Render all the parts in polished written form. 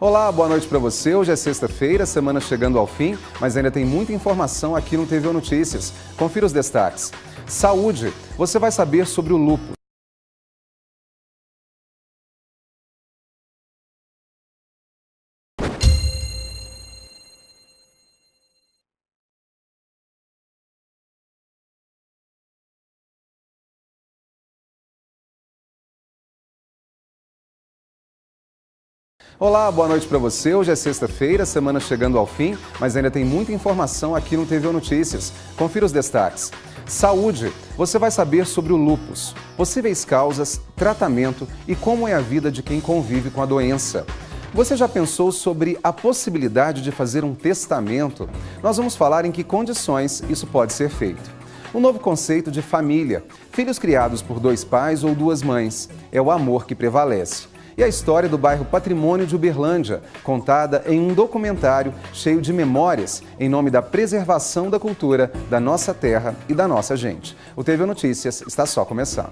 Olá, boa noite para você. Hoje é sexta-feira, semana chegando ao fim, mas ainda tem muita informação aqui no TVO Notícias. Confira os destaques. Saúde, você vai saber sobre o lúpus. Olá, boa noite para você. Hoje é sexta-feira, semana chegando ao fim, mas ainda tem muita informação aqui no TVO Notícias. Confira os destaques. Saúde, você vai saber sobre o lúpus, possíveis causas, tratamento e como é a vida de quem convive com a doença. Você já pensou sobre a possibilidade de fazer um testamento? Nós vamos falar em que condições isso pode ser feito. Um novo conceito de família, filhos criados por dois pais ou duas mães. É o amor que prevalece. E a história do bairro Patrimônio de Uberlândia, contada em um documentário cheio de memórias em nome da preservação da cultura da nossa terra e da nossa gente. O TVO Notícias está só começando.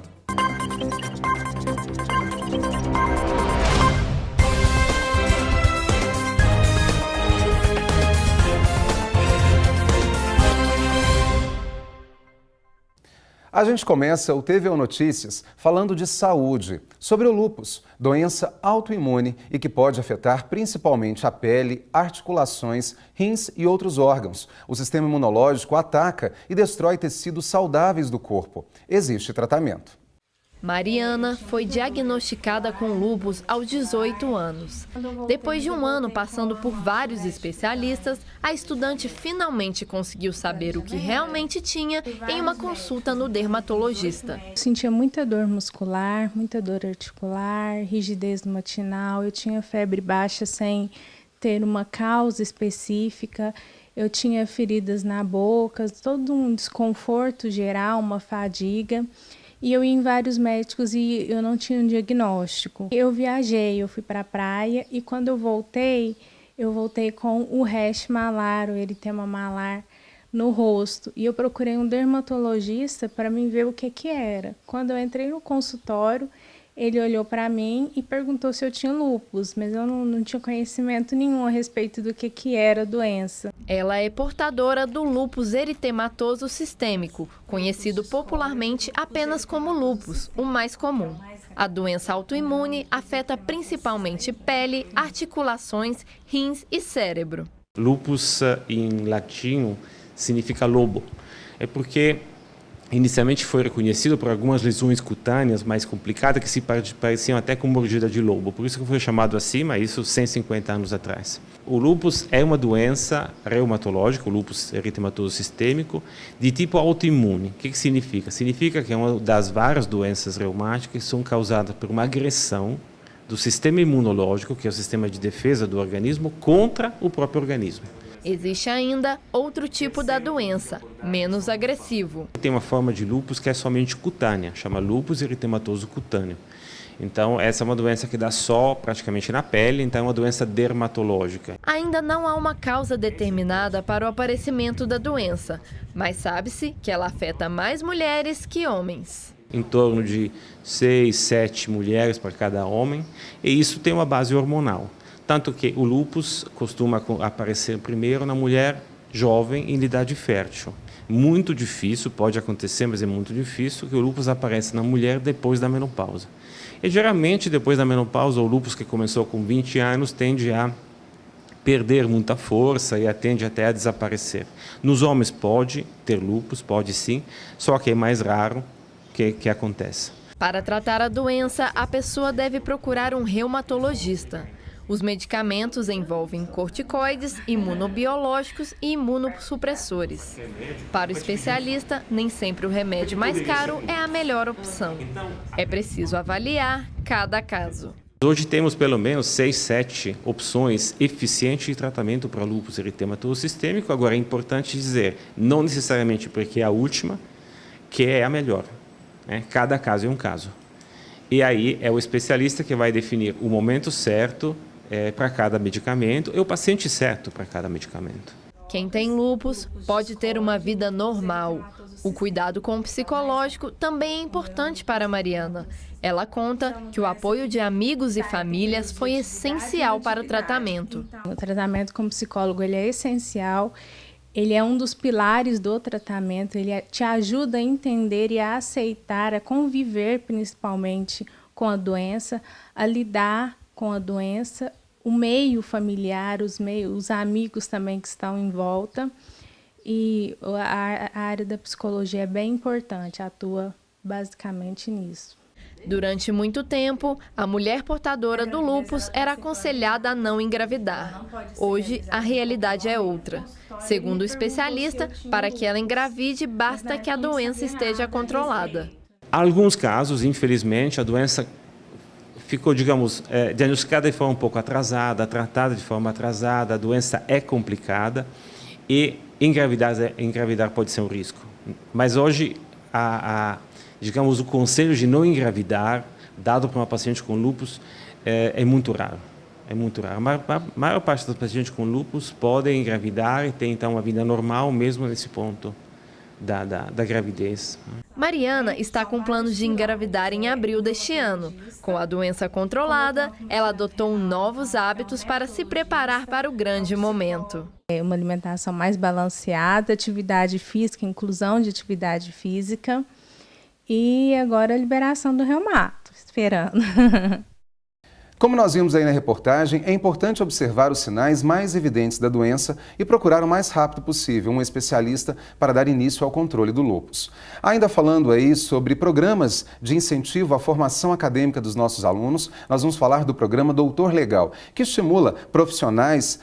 A gente começa o TVO Notícias falando de saúde, sobre o lúpus, doença autoimune e que pode afetar principalmente a pele, articulações, rins e outros órgãos. O sistema imunológico ataca e destrói tecidos saudáveis do corpo. Existe tratamento. Mariana foi diagnosticada com lúpus aos 18 anos. Depois de um ano passando por vários especialistas, a estudante finalmente conseguiu saber o que realmente tinha em uma consulta no dermatologista. Eu sentia muita dor muscular, muita dor articular, rigidez no matinal, eu tinha febre baixa sem ter uma causa específica, eu tinha feridas na boca, todo um desconforto geral, uma fadiga. E eu ia em vários médicos e eu não tinha um diagnóstico. Eu viajei, eu fui para a praia e quando eu voltei com o rash malar, o eritema malar no rosto. E eu procurei um dermatologista para me ver o que era. Quando eu entrei no consultório, ele olhou para mim e perguntou se eu tinha lúpus, mas eu não tinha conhecimento nenhum a respeito do que era a doença. Ela é portadora do lúpus eritematoso sistêmico, conhecido popularmente apenas como lúpus, o mais comum. A doença autoimune afeta principalmente pele, articulações, rins e cérebro. Lúpus, em latim, significa lobo. É porque inicialmente foi reconhecido por algumas lesões cutâneas mais complicadas que se pareciam até com mordida de lobo. Por isso que foi chamado assim, mas isso 150 anos atrás. O lúpus é uma doença reumatológica, o lúpus eritematoso sistêmico, de tipo autoimune. O que significa? Significa que é uma das várias doenças reumáticas que são causadas por uma agressão do sistema imunológico, que é o sistema de defesa do organismo, contra o próprio organismo. Existe ainda outro tipo da doença, menos agressivo. Tem uma forma de lúpus que é somente cutânea, chama lúpus eritematoso cutâneo. Então, essa é uma doença que dá só praticamente na pele, então é uma doença dermatológica. Ainda não há uma causa determinada para o aparecimento da doença, mas sabe-se que ela afeta mais mulheres que homens. Em torno de 6, 7 mulheres para cada homem, e isso tem uma base hormonal. Tanto que o lúpus costuma aparecer primeiro na mulher jovem em idade fértil. Muito difícil, pode acontecer, mas é muito difícil, que o lúpus apareça na mulher depois da menopausa. E geralmente, depois da menopausa, o lúpus que começou com 20 anos tende a perder muita força e tende até a desaparecer. Nos homens pode ter lúpus, pode sim, só que é mais raro que acontece. Para tratar a doença, a pessoa deve procurar um reumatologista. Os medicamentos envolvem corticoides, imunobiológicos e imunossupressores. Para o especialista, nem sempre o remédio mais caro é a melhor opção. É preciso avaliar cada caso. Hoje temos pelo menos 6, 7 opções eficientes de tratamento para lúpus eritematoso sistêmico. Agora é importante dizer, não necessariamente porque é a última, que é a melhor. Cada caso é um caso. E aí é o especialista que vai definir o momento certo para cada medicamento e o paciente certo para cada medicamento. Quem tem lúpus pode ter uma vida normal. O cuidado com o psicológico também é importante para Mariana. Ela conta que o apoio de amigos e famílias foi essencial para o tratamento. O tratamento com psicólogo ele é essencial, ele é um dos pilares do tratamento, ele te ajuda a entender e a aceitar, a conviver principalmente com a doença, a lidar com a doença, o meio familiar, os amigos também que estão em volta. E a área da psicologia é bem importante, atua basicamente nisso. Durante muito tempo, a mulher portadora do lúpus era aconselhada a não engravidar. Hoje, a realidade é outra. Segundo o especialista, para que ela engravide, basta que a doença esteja controlada. Em alguns casos, infelizmente, a doença ficou, digamos, diagnosticada de forma um pouco atrasada, tratada de forma atrasada, a doença é complicada e engravidar pode ser um risco. Mas hoje, digamos, o conselho de não engravidar, dado para uma paciente com lúpus, é muito raro. É muito raro. A maior parte dos pacientes com lúpus podem engravidar e ter, então, uma vida normal, mesmo nesse ponto da gravidez. Mariana está com planos de engravidar em abril deste ano. Com a doença controlada, ela adotou novos hábitos para se preparar para o grande momento. Uma alimentação mais balanceada, atividade física, inclusão de atividade física e agora a liberação do reumato, esperando. Como nós vimos aí na reportagem, é importante observar os sinais mais evidentes da doença e procurar o mais rápido possível um especialista para dar início ao controle do lúpus. Ainda falando aí sobre programas de incentivo à formação acadêmica dos nossos alunos, nós vamos falar do programa Doutor Legal, que estimula profissionais,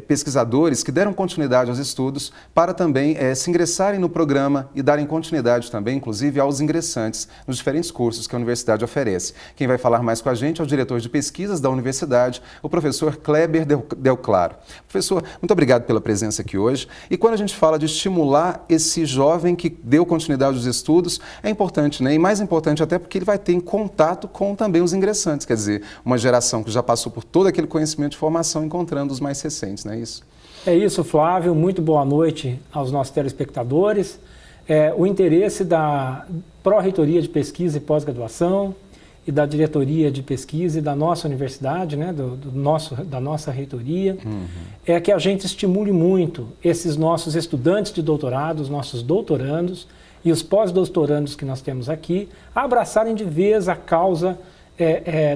pesquisadores que deram continuidade aos estudos para também se ingressarem no programa e darem continuidade também, inclusive, aos ingressantes nos diferentes cursos que a universidade oferece. Quem vai falar mais com a gente é o diretor de pesquisas da universidade, o professor Kleber Del Claro. Professor, muito obrigado pela presença aqui hoje. E quando a gente fala de estimular esse jovem que deu continuidade aos estudos, é importante, né? E mais importante até porque ele vai ter em contato com também os ingressantes, quer dizer, uma geração que já passou por todo aquele conhecimento de formação, encontrando os mais recentes, não é isso? É isso, Flávio. Muito boa noite aos nossos telespectadores. O interesse da Pró-Reitoria de Pesquisa e Pós-Graduação e da diretoria de pesquisa e da nossa universidade, né, da nossa reitoria, é que a gente estimule muito esses nossos estudantes de doutorado, os nossos doutorandos e os pós-doutorandos que nós temos aqui, a abraçarem de vez a causa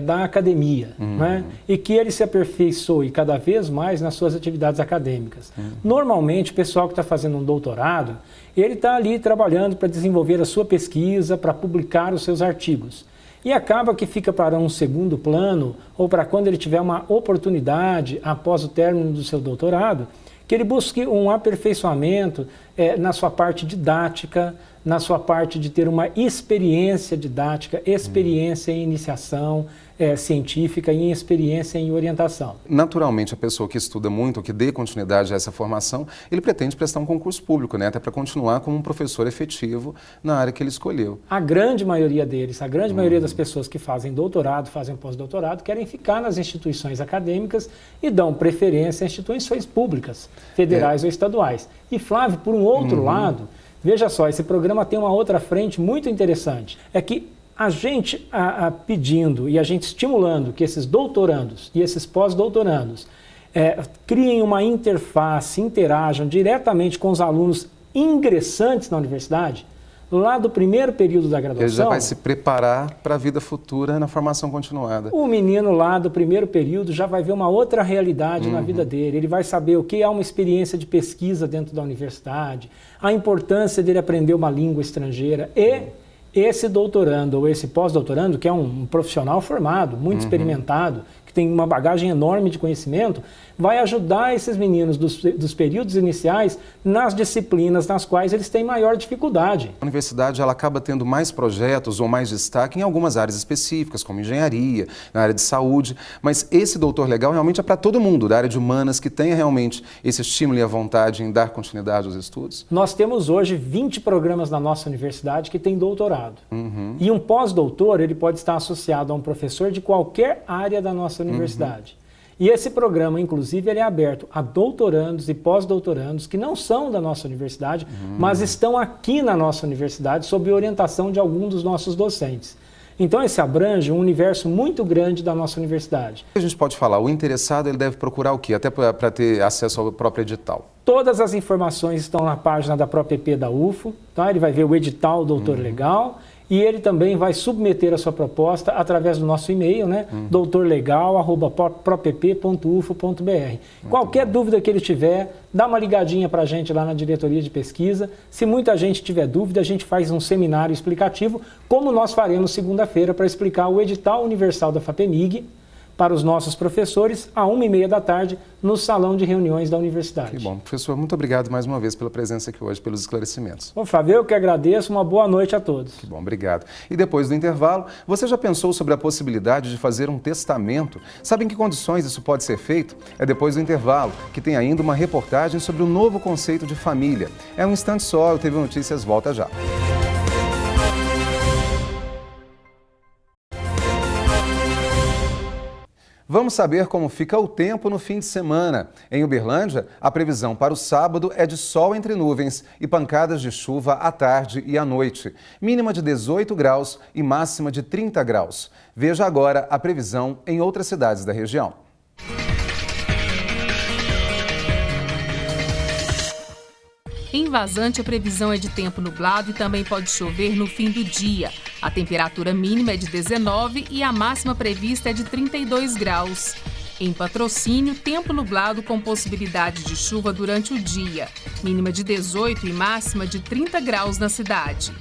da academia, né, e que ele se aperfeiçoe cada vez mais nas suas atividades acadêmicas. Normalmente, o pessoal que está fazendo um doutorado, ele está ali trabalhando para desenvolver a sua pesquisa, para publicar os seus artigos. E acaba que fica para um segundo plano, ou para quando ele tiver uma oportunidade após o término do seu doutorado, que ele busque um aperfeiçoamento na sua parte didática, na sua parte de ter uma experiência didática, experiência em iniciação científica e experiência em orientação. Naturalmente, a pessoa que estuda muito, que dê continuidade a essa formação, ele pretende prestar um concurso público, né? Até para continuar como um professor efetivo na área que ele escolheu. A grande maioria deles, a grande maioria das pessoas que fazem doutorado, fazem pós-doutorado, querem ficar nas instituições acadêmicas e dão preferência a instituições públicas, federais ou estaduais. E, Flávio, por um outro lado, veja só, esse programa tem uma outra frente muito interessante, é que a gente pedindo e a gente estimulando que esses doutorandos e esses pós-doutorandos criem uma interface, interajam diretamente com os alunos ingressantes na universidade, lá do primeiro período da graduação. Ele já vai se preparar para a vida futura na formação continuada. O menino lá do primeiro período já vai ver uma outra realidade na vida dele. Ele vai saber o que é uma experiência de pesquisa dentro da universidade, a importância dele aprender uma língua estrangeira e esse doutorando ou esse pós-doutorando, que é um profissional formado, muito experimentado, que tem uma bagagem enorme de conhecimento, vai ajudar esses meninos dos períodos iniciais nas disciplinas nas quais eles têm maior dificuldade. A universidade ela acaba tendo mais projetos ou mais destaque em algumas áreas específicas, como engenharia, na área de saúde, mas esse doutor legal realmente é para todo mundo, da área de humanas, que tenha realmente esse estímulo e a vontade em dar continuidade aos estudos? Nós temos hoje 20 programas na nossa universidade que têm doutorado. E um pós-doutor, ele pode estar associado a um professor de qualquer área da nossa universidade. E esse programa, inclusive, ele é aberto a doutorandos e pós-doutorandos que não são da nossa universidade, mas estão aqui na nossa universidade sob orientação de algum dos nossos docentes. Então, esse abrange um universo muito grande da nossa universidade. A gente pode falar, o interessado ele deve procurar o quê? Até para ter acesso ao próprio edital. Todas as informações estão na página da própria EP da UFO, tá? Ele vai ver o edital Doutor Legal e ele também vai submeter a sua proposta através do nosso e-mail, né? doutorlegal@propep.ufo.br. Qualquer dúvida que ele tiver, dá uma ligadinha para a gente lá na diretoria de pesquisa. Se muita gente tiver dúvida, a gente faz um seminário explicativo, como nós faremos segunda-feira para explicar o edital universal da FAPEMIG para os nossos professores, às 1h30 da tarde, no salão de reuniões da universidade. Que bom. Professor, muito obrigado mais uma vez pela presença aqui hoje, pelos esclarecimentos. Ô, Flávio, eu que agradeço. Uma boa noite a todos. Que bom, obrigado. E depois do intervalo, você já pensou sobre a possibilidade de fazer um testamento? Sabe em que condições isso pode ser feito? É depois do intervalo, que tem ainda uma reportagem sobre o novo conceito de família. É um instante só, o TV Notícias volta já. Vamos saber como fica o tempo no fim de semana. Em Uberlândia, a previsão para o sábado é de sol entre nuvens e pancadas de chuva à tarde e à noite. Mínima de 18 graus e máxima de 30 graus. Veja agora a previsão em outras cidades da região. Em Vazante, a previsão é de tempo nublado e também pode chover no fim do dia. A temperatura mínima é de 19 e a máxima prevista é de 32 graus. Em Patrocínio, tempo nublado com possibilidade de chuva durante o dia. Mínima de 18 e máxima de 30 graus na cidade.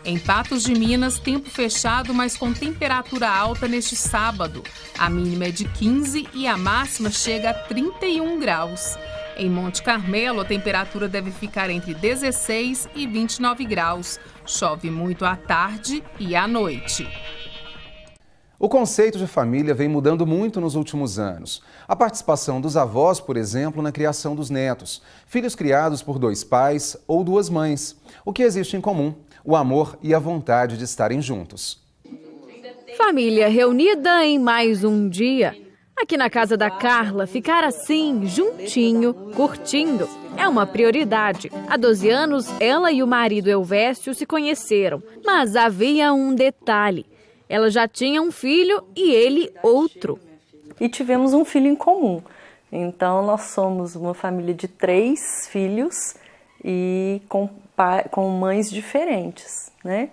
Em Patos de Minas, tempo fechado, mas com temperatura alta neste sábado. A mínima é de 15 e a máxima chega a 31 graus. Em Monte Carmelo, a temperatura deve ficar entre 16 e 29 graus. Chove muito à tarde e à noite. O conceito de família vem mudando muito nos últimos anos. A participação dos avós, por exemplo, na criação dos netos. Filhos criados por 2 pais ou 2 mães. O que existe em comum? O amor e a vontade de estarem juntos. Família reunida em mais um dia. Aqui na casa da Carla, ficar assim, juntinho, curtindo, é uma prioridade. Há 12 anos, ela e o marido Elvésio se conheceram, mas havia um detalhe. Ela já tinha um filho e ele outro. E tivemos um filho em comum. Então, nós somos uma família de 3 filhos e com mães diferentes, né?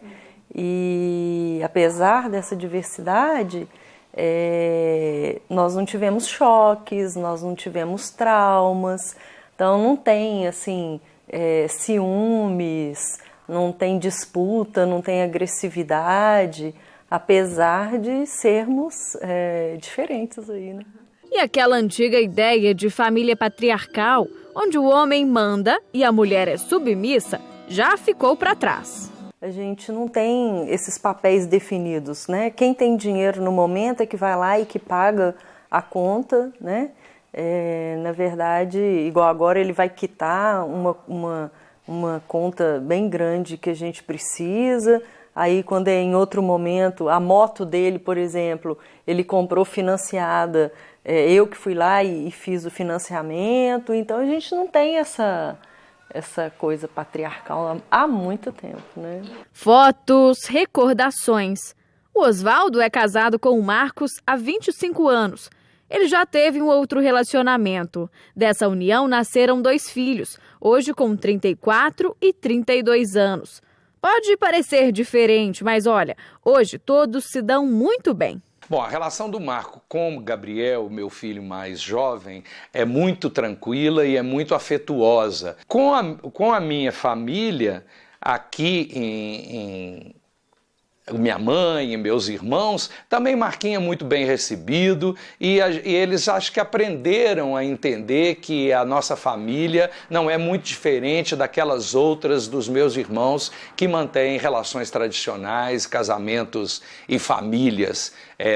E apesar dessa diversidade, nós não tivemos choques, nós não tivemos traumas, então não tem assim, ciúmes, não tem disputa, não tem agressividade, apesar de sermos diferentes aí, né? E aquela antiga ideia de família patriarcal, onde o homem manda e a mulher é submissa, já ficou para trás. A gente não tem esses papéis definidos, né? Quem tem dinheiro no momento é que vai lá e que paga a conta, né? Na verdade, igual agora ele vai quitar uma conta bem grande que a gente precisa. Aí quando é em outro momento, a moto dele, por exemplo, ele comprou financiada, eu que fui lá e fiz o financiamento. Então a gente não tem essa coisa patriarcal há muito tempo, né? Fotos, recordações. O Oswaldo é casado com o Marcos há 25 anos. Ele já teve um outro relacionamento. Dessa união nasceram 2 filhos, hoje com 34 e 32 anos. Pode parecer diferente, mas olha, hoje todos se dão muito bem. Bom, a relação do Marco com o Gabriel, meu filho mais jovem, é muito tranquila e é muito afetuosa. Com a minha família, aqui minha mãe e meus irmãos, também Marquinhos é muito bem recebido e eles acho que aprenderam a entender que a nossa família não é muito diferente daquelas outras dos meus irmãos que mantêm relações tradicionais, casamentos e famílias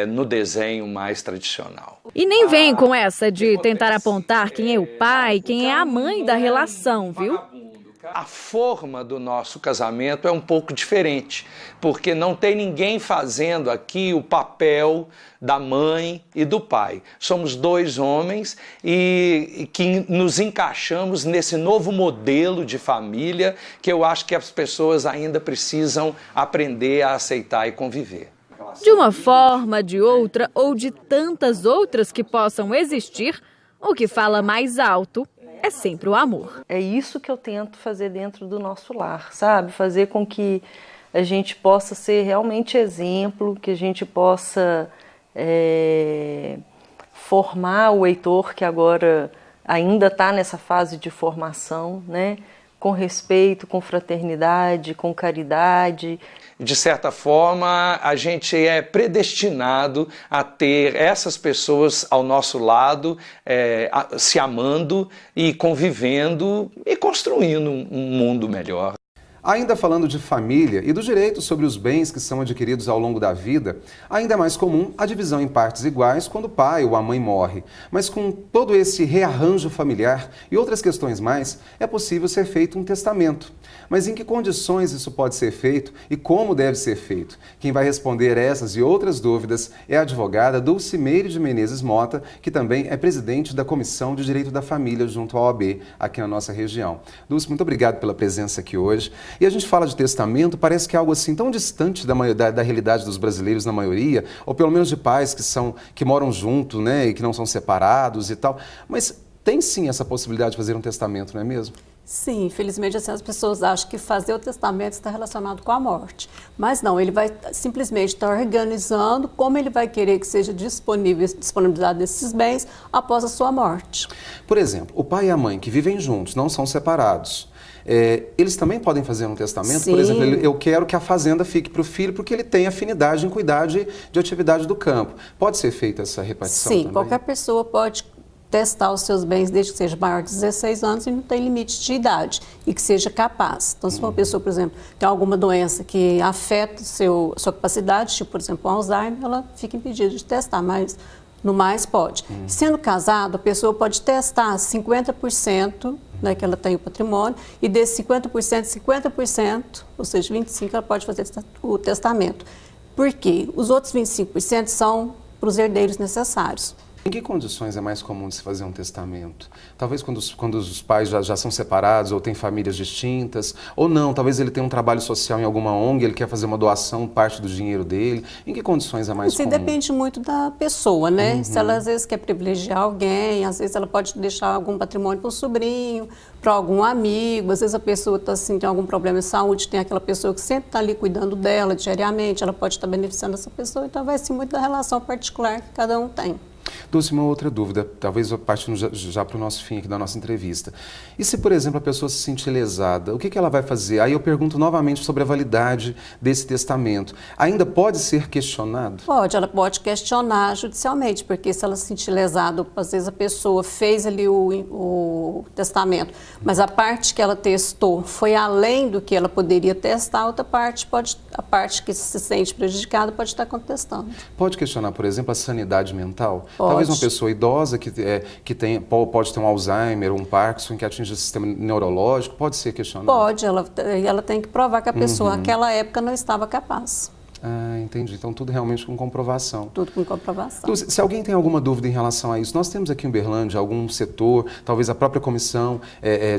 no desenho mais tradicional. E nem vem com essa de tentar apontar quem é o pai, quem é a mãe da relação, viu? A forma do nosso casamento é um pouco diferente, porque não tem ninguém fazendo aqui o papel da mãe e do pai. Somos dois homens e que nos encaixamos nesse novo modelo de família que eu acho que as pessoas ainda precisam aprender a aceitar e conviver. De uma forma, de outra ou de tantas outras que possam existir, o que fala mais alto é sempre o amor. É isso que eu tento fazer dentro do nosso lar, sabe? Fazer com que a gente possa ser realmente exemplo, que a gente possa formar o Heitor, que agora ainda está nessa fase de formação, né? Com respeito, com fraternidade, com caridade. De certa forma, a gente é predestinado a ter essas pessoas ao nosso lado, se amando e convivendo e construindo um mundo melhor. Ainda falando de família e do direito sobre os bens que são adquiridos ao longo da vida, ainda é mais comum a divisão em partes iguais quando o pai ou a mãe morre. Mas com todo esse rearranjo familiar e outras questões mais, é possível ser feito um testamento. Mas em que condições isso pode ser feito e como deve ser feito? Quem vai responder essas e outras dúvidas é a advogada Dulcimeire de Menezes Mota, que também é presidente da Comissão de Direito da Família junto à OAB aqui na nossa região. Dulce, muito obrigado pela presença aqui hoje. E a gente fala de testamento, parece que é algo assim tão distante da realidade dos brasileiros na maioria, ou pelo menos de pais que moram junto, né, e que não são separados e tal. Mas tem sim essa possibilidade de fazer um testamento, não é mesmo? Sim, infelizmente assim, as pessoas acham que fazer o testamento está relacionado com a morte. Mas não, ele vai simplesmente estar organizando como ele vai querer que seja disponibilizado esses bens após a sua morte. Por exemplo, o pai e a mãe que vivem juntos, não são separados, eles também podem fazer um testamento? Sim. Por exemplo, eu quero que a fazenda fique para o filho porque ele tem afinidade em cuidar de atividade do campo. Pode ser feita essa repartição também? Sim, qualquer pessoa pode testar os seus bens desde que seja maior de 16 anos e não tem limite de idade e que seja capaz. Então, se uma pessoa, por exemplo, tem alguma doença que afeta sua capacidade, tipo, por exemplo, o Alzheimer, ela fica impedida de testar, mas no mais pode. Sendo casado, a pessoa pode testar 50%, né, que ela tem o patrimônio, e desse 50%, ou seja, 25%, ela pode fazer o testamento. Por quê? Os outros 25% são para os herdeiros necessários. Em que condições é mais comum de se fazer um testamento? Talvez quando os pais já são separados ou têm famílias distintas, ou não, talvez ele tenha um trabalho social em alguma ONG, ele quer fazer uma doação, parte do dinheiro dele. Em que condições é mais comum? Depende muito da pessoa, né? Se ela às vezes quer privilegiar alguém, às vezes ela pode deixar algum patrimônio para um sobrinho, para algum amigo, às vezes a pessoa tá, assim, tem algum problema de saúde, tem aquela pessoa que sempre está ali cuidando dela diariamente, ela pode estar beneficiando essa pessoa, então vai ser muito da relação particular que cada um tem. Dulce, uma outra dúvida, talvez partindo já para o nosso fim aqui da nossa entrevista. E se, por exemplo, a pessoa se sentir lesada, o que ela vai fazer? Aí eu pergunto novamente sobre a validade desse testamento. Ainda pode ser questionado? Pode, ela pode questionar judicialmente, porque se ela se sentir lesada, às vezes a pessoa fez ali o testamento, mas a parte que ela testou foi além do que ela poderia testar, a outra parte a parte que se sente prejudicada pode estar contestando. Pode questionar, por exemplo, a sanidade mental? Pode. Talvez uma pessoa idosa que pode ter um Alzheimer ou um Parkinson que atinge o sistema neurológico, pode ser questionado? Pode, ela tem que provar que a pessoa naquela época não estava capaz. Ah, entendi. Então tudo realmente com comprovação. Tudo com comprovação. Então, se alguém tem alguma dúvida em relação a isso, nós temos aqui em Uberlândia algum setor, talvez a própria comissão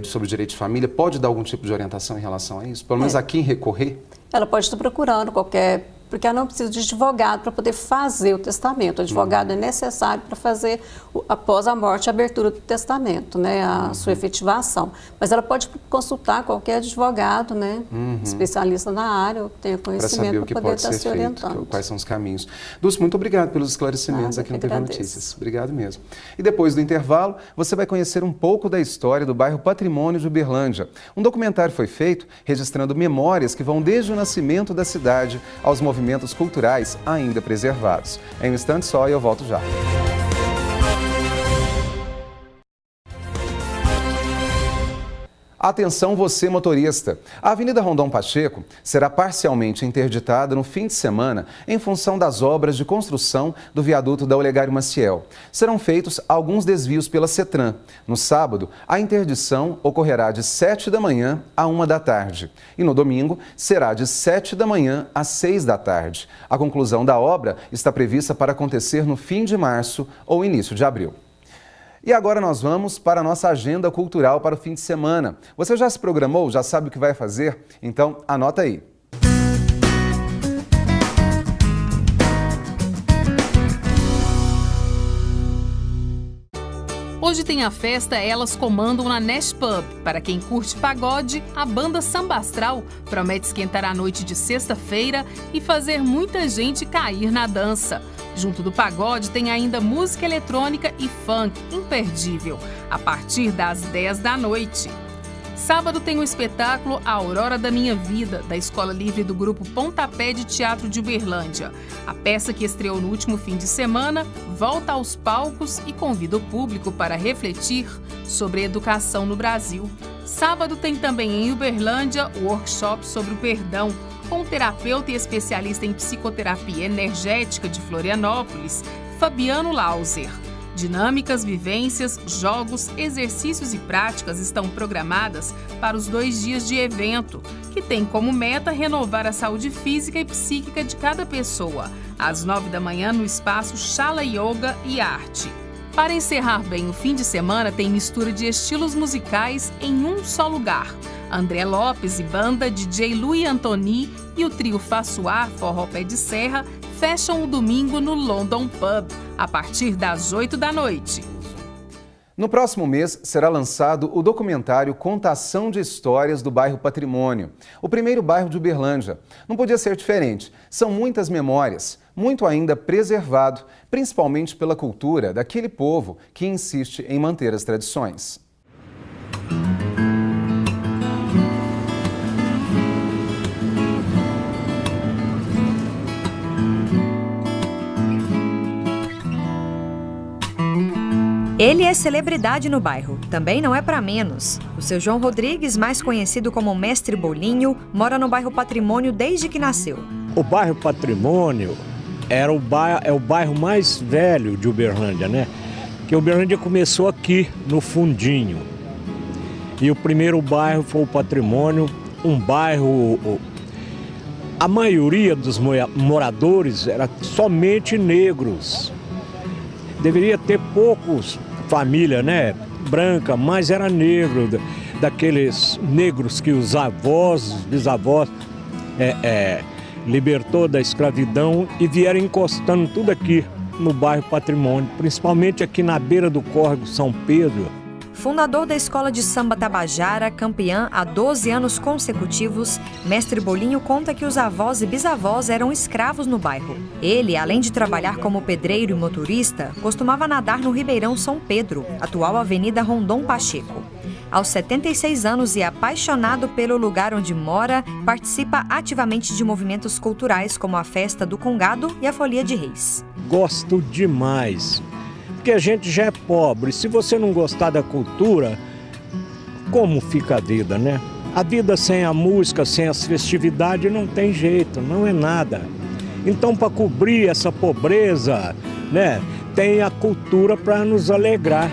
sobre o direito de família, pode dar algum tipo de orientação em relação a isso? Pelo menos a quem recorrer? Ela pode estar procurando porque ela não precisa de advogado para poder fazer o testamento. O advogado é necessário para fazer, após a morte, a abertura do testamento, né, a sua efetivação. Mas ela pode consultar qualquer advogado, né, especialista na área, que tenha conhecimento para poder estar se orientando. Quais são os caminhos. Dulce, muito obrigado pelos esclarecimentos aqui no TV Notícias. Obrigado mesmo. E depois do intervalo, você vai conhecer um pouco da história do bairro Patrimônio de Uberlândia. Um documentário foi feito registrando memórias que vão desde o nascimento da cidade aos movimentos culturais ainda preservados. Em um instante só e eu volto já. Atenção você motorista, a Avenida Rondon Pacheco será parcialmente interditada no fim de semana em função das obras de construção do viaduto da Olegário Maciel. Serão feitos alguns desvios pela CETRAN. No sábado, a interdição ocorrerá de 7 da manhã a 1 da tarde e no domingo será de 7 da manhã às 6 da tarde. A conclusão da obra está prevista para acontecer no fim de março ou início de abril. E agora nós vamos para a nossa agenda cultural para o fim de semana. Você já se programou? Já sabe o que vai fazer? Então, anota aí. Hoje tem a festa Elas Comandam na Nash Pub. Para quem curte pagode, a banda Samba Astral promete esquentar a noite de sexta-feira e fazer muita gente cair na dança. Junto do pagode tem ainda música eletrônica e funk imperdível, a partir das 10 da noite. Sábado tem o espetáculo A Aurora da Minha Vida, da Escola Livre do Grupo Pontapé de Teatro de Uberlândia. A peça, que estreou no último fim de semana, volta aos palcos e convida o público para refletir sobre a educação no Brasil. Sábado tem também em Uberlândia o workshop sobre o perdão, com o terapeuta e especialista em psicoterapia energética de Florianópolis, Fabiano Lauser. Dinâmicas, vivências, jogos, exercícios e práticas estão programadas para os 2 dias de evento, que tem como meta renovar a saúde física e psíquica de cada pessoa, às 9 da manhã no espaço Shala Yoga e Arte. Para encerrar bem o fim de semana, tem mistura de estilos musicais em um só lugar. André Lopes e banda DJ Louis Antoni e o trio Fassuá Forró Pé de Serra fecham o domingo no London Pub, a partir das 8 da noite. No próximo mês será lançado o documentário Contação de Histórias do Bairro Patrimônio, o primeiro bairro de Uberlândia. Não podia ser diferente. São muitas memórias, muito ainda preservado, principalmente pela cultura daquele povo que insiste em manter as tradições. Ele é celebridade no bairro, também não é para menos. O seu João Rodrigues, mais conhecido como Mestre Bolinho, mora no bairro Patrimônio desde que nasceu. O bairro Patrimônio é o bairro mais velho de Uberlândia, né? Que Uberlândia começou aqui, no fundinho. E o primeiro bairro foi o Patrimônio, um bairro... A maioria dos moradores era somente negros. Deveria ter poucos família, né, branca, mas era negro, daqueles negros que os avós, os bisavós libertou da escravidão e vieram encostando tudo aqui no bairro Patrimônio, principalmente aqui na beira do córrego São Pedro. Fundador da Escola de Samba Tabajara, campeã há 12 anos consecutivos, Mestre Bolinho conta que os avós e bisavós eram escravos no bairro. Ele, além de trabalhar como pedreiro e motorista, costumava nadar no Ribeirão São Pedro, atual Avenida Rondon Pacheco. Aos 76 anos e apaixonado pelo lugar onde mora, participa ativamente de movimentos culturais como a Festa do Congado e a Folia de Reis. Gosto demais. Porque a gente já é pobre. Se você não gostar da cultura, como fica a vida, né? A vida sem a música, sem as festividades, não tem jeito, não é nada. Então, para cobrir essa pobreza, né, tem a cultura para nos alegrar.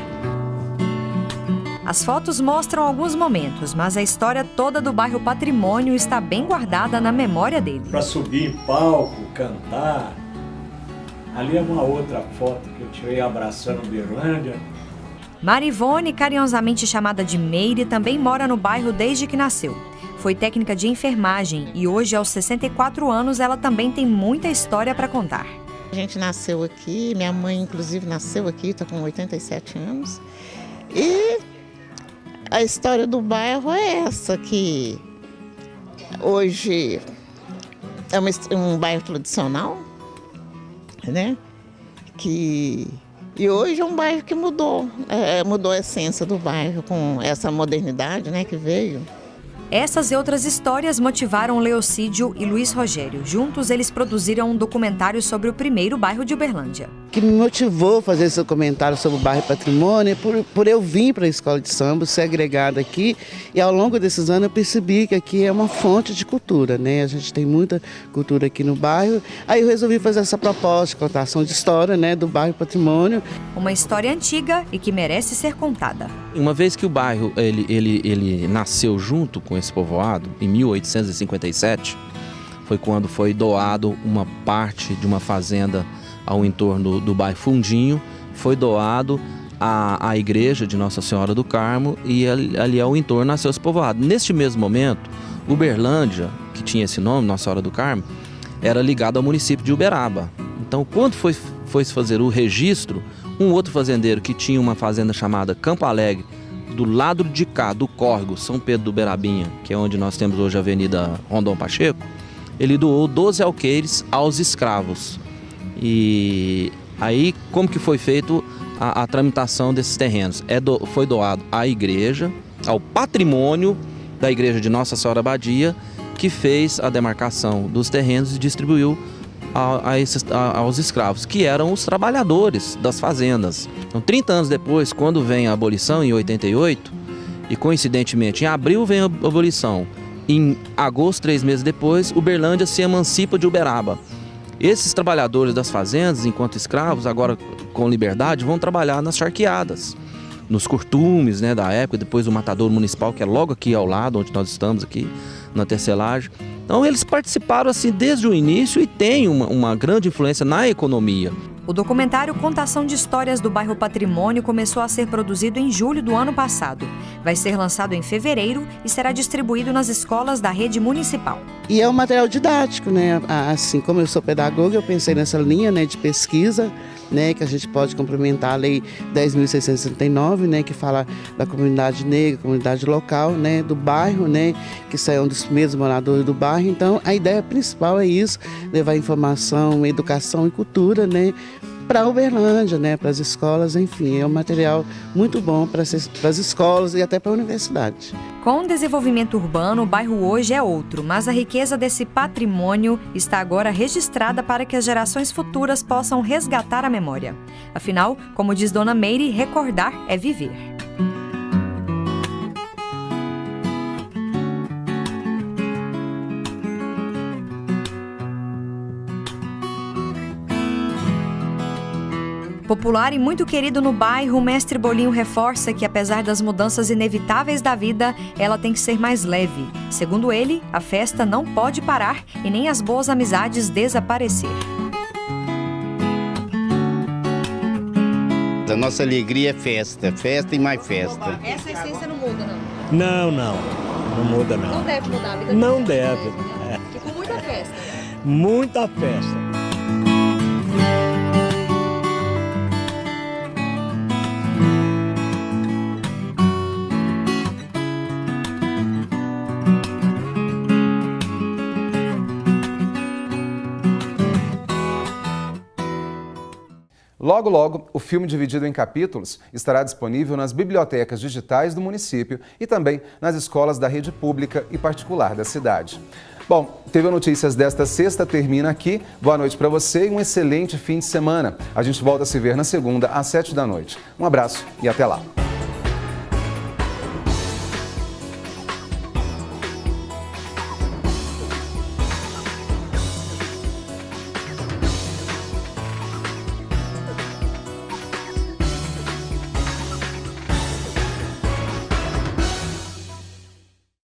As fotos mostram alguns momentos, mas a história toda do bairro Patrimônio está bem guardada na memória dele. Para subir em palco, cantar... Ali é uma outra foto que eu tirei abraçando Uberlândia. Marivone, carinhosamente chamada de Meire, também mora no bairro desde que nasceu. Foi técnica de enfermagem e hoje, aos 64 anos, ela também tem muita história para contar. A gente nasceu aqui, minha mãe inclusive nasceu aqui, está com 87 anos. E a história do bairro é essa, que hoje é um bairro tradicional, né? E hoje é um bairro que mudou a essência do bairro com essa modernidade, né, que veio. Essas e outras histórias motivaram Leocídio e Luiz Rogério. Juntos, eles produziram um documentário sobre o primeiro bairro de Uberlândia. que me motivou a fazer esse comentário sobre o bairro Patrimônio por eu vir para a escola de samba, ser agregada aqui, e ao longo desses anos eu percebi que aqui é uma fonte de cultura, né? A gente tem muita cultura aqui no bairro, aí eu resolvi fazer essa proposta de contação de história, né, do bairro Patrimônio. Uma história antiga e que merece ser contada. Uma vez que o bairro ele nasceu junto com esse povoado, em 1857, foi quando foi doado uma parte de uma fazenda ao entorno do bairro Fundinho, foi doado à igreja de Nossa Senhora do Carmo, e ali ao entorno nasceu esse povoado. Neste mesmo momento, Uberlândia, que tinha esse nome, Nossa Senhora do Carmo, era ligado ao município de Uberaba. Então, quando foi se fazer o registro, um outro fazendeiro que tinha uma fazenda chamada Campo Alegre, do lado de cá, do córrego São Pedro do Berabinha, que é onde nós temos hoje a Avenida Rondon Pacheco, ele doou 12 alqueires aos escravos. E aí, como que foi feito a tramitação desses terrenos? Foi doado à igreja, ao patrimônio da igreja de Nossa Senhora Abadia, que fez a demarcação dos terrenos e distribuiu aos escravos, que eram os trabalhadores das fazendas. Então, 30 anos depois, quando vem a abolição, em 88, e coincidentemente em abril vem a abolição, em agosto, 3 meses depois, Uberlândia se emancipa de Uberaba. Esses trabalhadores das fazendas, enquanto escravos, agora com liberdade, vão trabalhar nas charqueadas, nos curtumes, né, da época, depois o matadouro municipal, que é logo aqui ao lado, onde nós estamos aqui, na tecelagem. Então eles participaram assim desde o início e têm uma grande influência na economia. O documentário Contação de Histórias do Bairro Patrimônio começou a ser produzido em julho do ano passado. Vai ser lançado em fevereiro e será distribuído nas escolas da rede municipal. E é um material didático, né? Assim como eu sou pedagoga, eu pensei nessa linha, né, de pesquisa, né, que a gente pode complementar a Lei 10.669, né, que fala da comunidade negra, comunidade local, né, do bairro, né, que são dos primeiros moradores do bairro. Então, a ideia principal é isso, levar informação, educação e cultura, né, para Uberlândia, né, para as escolas, enfim, é um material muito bom para as escolas e até para a universidade. Com o desenvolvimento urbano, o bairro hoje é outro, mas a riqueza desse patrimônio está agora registrada para que as gerações futuras possam resgatar a memória. Afinal, como diz Dona Meire, recordar é viver. Popular e muito querido no bairro, o Mestre Bolinho reforça que, apesar das mudanças inevitáveis da vida, ela tem que ser mais leve. Segundo ele, a festa não pode parar e nem as boas amizades desaparecer. A nossa alegria é festa, festa e mais festa. Essa essência não muda, não? Não muda não. Não deve mudar a vida. Não deve. E com muita festa. Muita festa. Logo, logo, o filme dividido em capítulos estará disponível nas bibliotecas digitais do município e também nas escolas da rede pública e particular da cidade. Bom, TV Notícias desta sexta termina aqui. Boa noite para você e um excelente fim de semana. A gente volta a se ver na segunda, às 7 da noite. Um abraço e até lá.